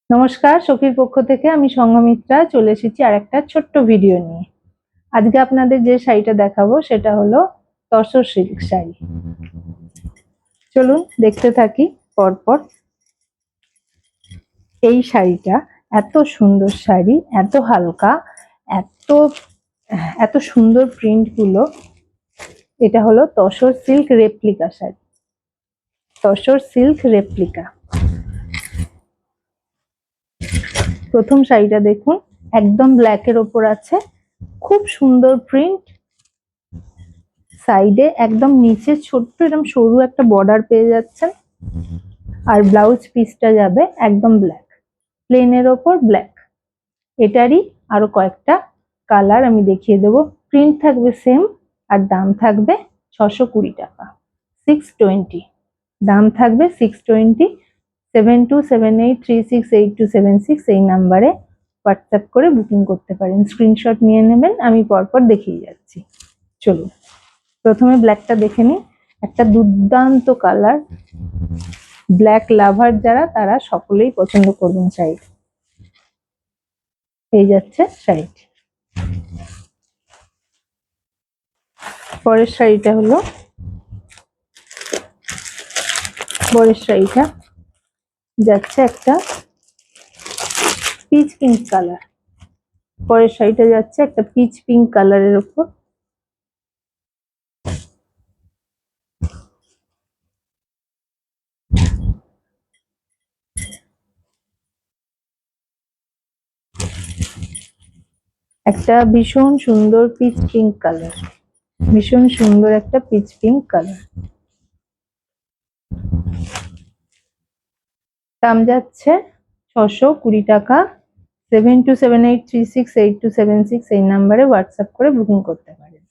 নমস্কার, সখীর পক্ষ থেকে আমি সংঘমিত্রা চলে এসেছি আর একটা ছোট্ট ভিডিও নিয়ে। আজকে আপনাদের যে শাড়িটা দেখাবো সেটা হলো তসর সিল্ক শাড়ি। চলুন দেখতে থাকি পরপর। এই শাড়িটা এত সুন্দর শাড়ি, এত হালকা, এত এত সুন্দর প্রিন্ট গুলো। এটা হলো tussar silk replica sari, tussar silk replica. প্রথম শাড়িটা দেখুন, একদম ব্ল্যাকের ওপর আছে, খুব সুন্দর প্রিন্ট। সাইডে একদম নিচে ছোট্ট এরকম সরু একটা বর্ডার পেয়ে যাচ্ছেন, আর ব্লাউজ পিসটা যাবে একদম ব্ল্যাক, প্লেনের ওপর ব্ল্যাক। এটারই আরো কয়েকটা কালার আমি দেখিয়ে দেবো। প্রিন্ট থাকবে সেম, আর দাম থাকবে 620 টাকা, 620। দাম থাকবে 620। 7278368276 এই নাম্বারে হোয়াটসঅ্যাপ করে বুকিং করতে পারেন। স্ক্রিনশট নিয়ে নেবেন, আমি পরপর দেখিয়ে যাচ্ছি। চলুন প্রথমে ব্ল্যাকটা দেখে নিই। একটা দুর্দান্ত কালার, ব্ল্যাক লাভার যারা তারা সকলেই পছন্দ করবেন শাড়িটা। এই যাচ্ছে শাড়িটি। পরের শাড়িটা হলো, পরের শাড়িটা যাচ্ছে একটা পিচ পিঙ্ক কালার। পরের শাড়িটা যাচ্ছে একটা পিচ পিঙ্ক কালারের উপর। একটা ভীষণ সুন্দর পিচ পিঙ্ক কালার, ভীষণ সুন্দর একটা পিচ পিঙ্ক কালার। দাম যাচ্ছে 620 টাকা। 7278368276 এই নাম্বারে হোয়াটসঅ্যাপ করে বুকিং করতে পারেন।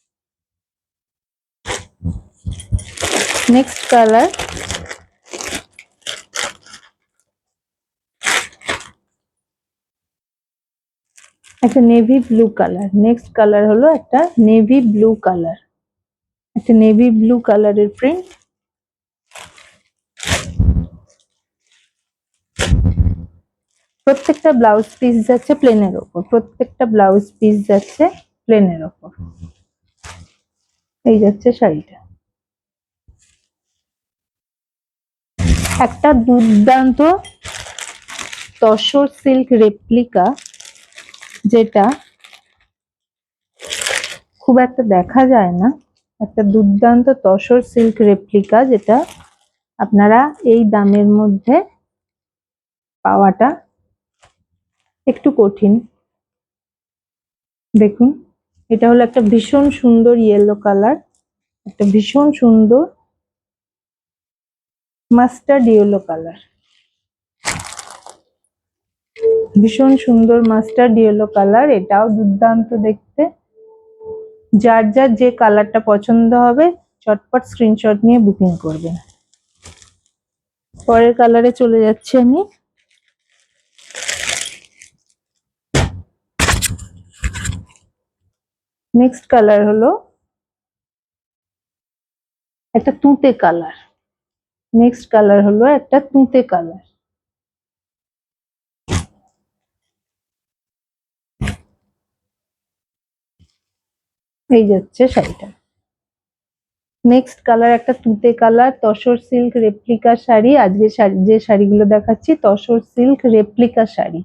নেক্সট কালার, একটা navy blue colour. Next colour হলো একটা নেভি ব্লু কালার, একটা নেভি ব্লু কালারের প্রিন্ট। প্রত্যেকটা ব্লাউজ পিস যাচ্ছে প্লেনের ওপর, প্রত্যেকটা ব্লাউজ পিস যাচ্ছে প্লেনের ওপর। এই যাচ্ছে শাড়িটা। একটা দুর্দান্ত তসর সিল্ক রেপ্লিকা, যেটা খুব একটা দেখা যায় না। একটা দুর্দান্ত তসর সিল্ক রেপ্লিকা, যেটা আপনারা এই দামের মধ্যে পাওয়াটা একটু কঠিন। দেখুন, এটা হলো একটা ভীষণ সুন্দর ইয়েলো কালার, একটা ভীষণ সুন্দর মাস্টার্ড ইয়েলো কালার, ভীষণ সুন্দর মাস্টার্ড ইয়েলো কালার। এটাও দুর্দান্ত দেখতে। যার যার যে কালারটা পছন্দ হবে চটপট স্ক্রিনশট নিয়ে বুকিং করবেন। পরের কালারে চলে যাচ্ছি আমি। নেক্সট কালার হলো একটা তুঁতে কালার। নেক্সট কালার হলো একটা তুঁতে কালার। এই যাচ্ছে শাড়িটা। নেক্সট কালার একটা তুঁতে colour, tussar silk replica sari. আজকে যে শাড়িগুলো দেখাচ্ছি তসর সিল্ক रेप्लिका শাড়ি।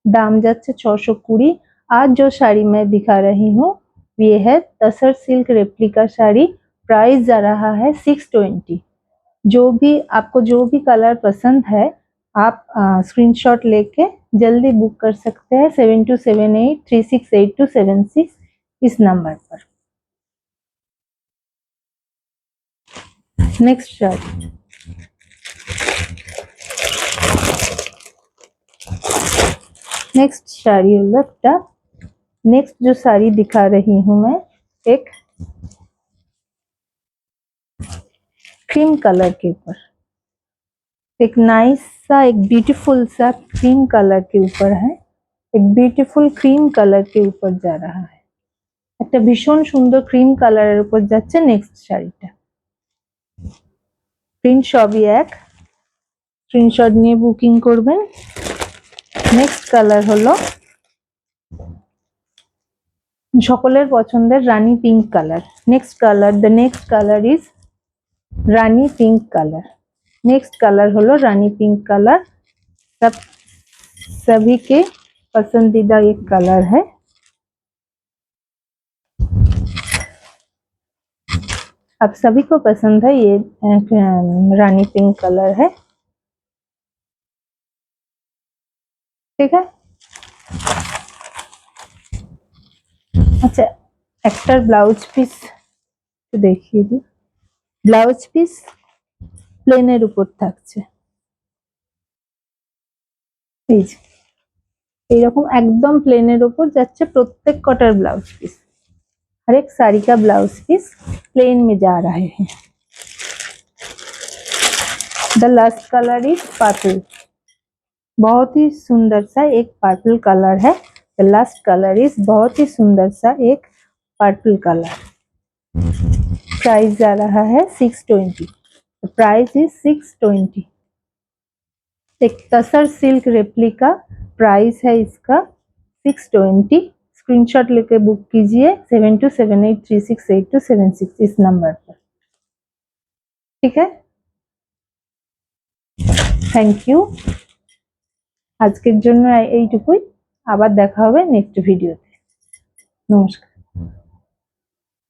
दाम যাচ্ছে 620। आज जो साड़ी मैं दिखा रही हूँ ये है तसर सिल्क रेप्लिका साड़ी। प्राइस जा रहा है 620। जो भी आपको जो भी कलर पसंद है आप स्क्रीनशॉट लेके जल्दी बुक कर सकते हैं 7278368276 इस नंबर पर। नेक्स्ट शाड़ी, नेक्स्ट साड़ी लगता, नेक्स्ट जो साड़ी दिखा रही हूँ मैं एक क्रीम कलर के ऊपर, एक नाइस सा एक ब्यूटीफुल सा क्रीम कलर के ऊपर है, एक ब्यूटीफुल क्रीम कलर के ऊपर जा रहा है। একটা ভীষণ সুন্দর ক্রিম কালারের উপর যাচ্ছে নেক্সট শাড়িটা। প্রিন্ট সবই এক, স্ক্রিনশট নিয়ে বুকিং করবেন। নেক্সট কালার হলো সকলের পছন্দের rani pink colour. Next colour the next colour is rani pink colour. Next colour हलो रानी पिंक कलर, सभी के पसंदीदा एक कलर है। अब सभी को पसंद है ये रानी पिंक कलर है, ठीक है। अच्छा একটা ব্লাউজ পিস দেখিয়ে দিই। ব্লাউজ পিস প্লেনের উপর থাকছে, এই যে এইরকম একদম প্লেনের উপর যাচ্ছে প্রত্যেক কটার ব্লাউজ পিস। हर एक साड़ी का ब्लाउज पीस प्लेन में जा रहे हैं। The last colour is purple, बहुत ही सुंदर सा एक पर्पल कलर है। द लास्ट कलर इज बहुत ही सुंदर सा एक पर्पल कलर। प्राइस जा रहा है 620। Price is 620। एक तसर सिल्क रेप्लिका, प्राइस है इसका 620। स्क्रीनशॉट लेके बुक कीजिए 7278368276 इस नंबर पर, ठीक है। थैंक यू, আজকের জন্য এইটুকুই। আবার দেখা হবে নেক্সট ভিডিওতে। নমস্কার।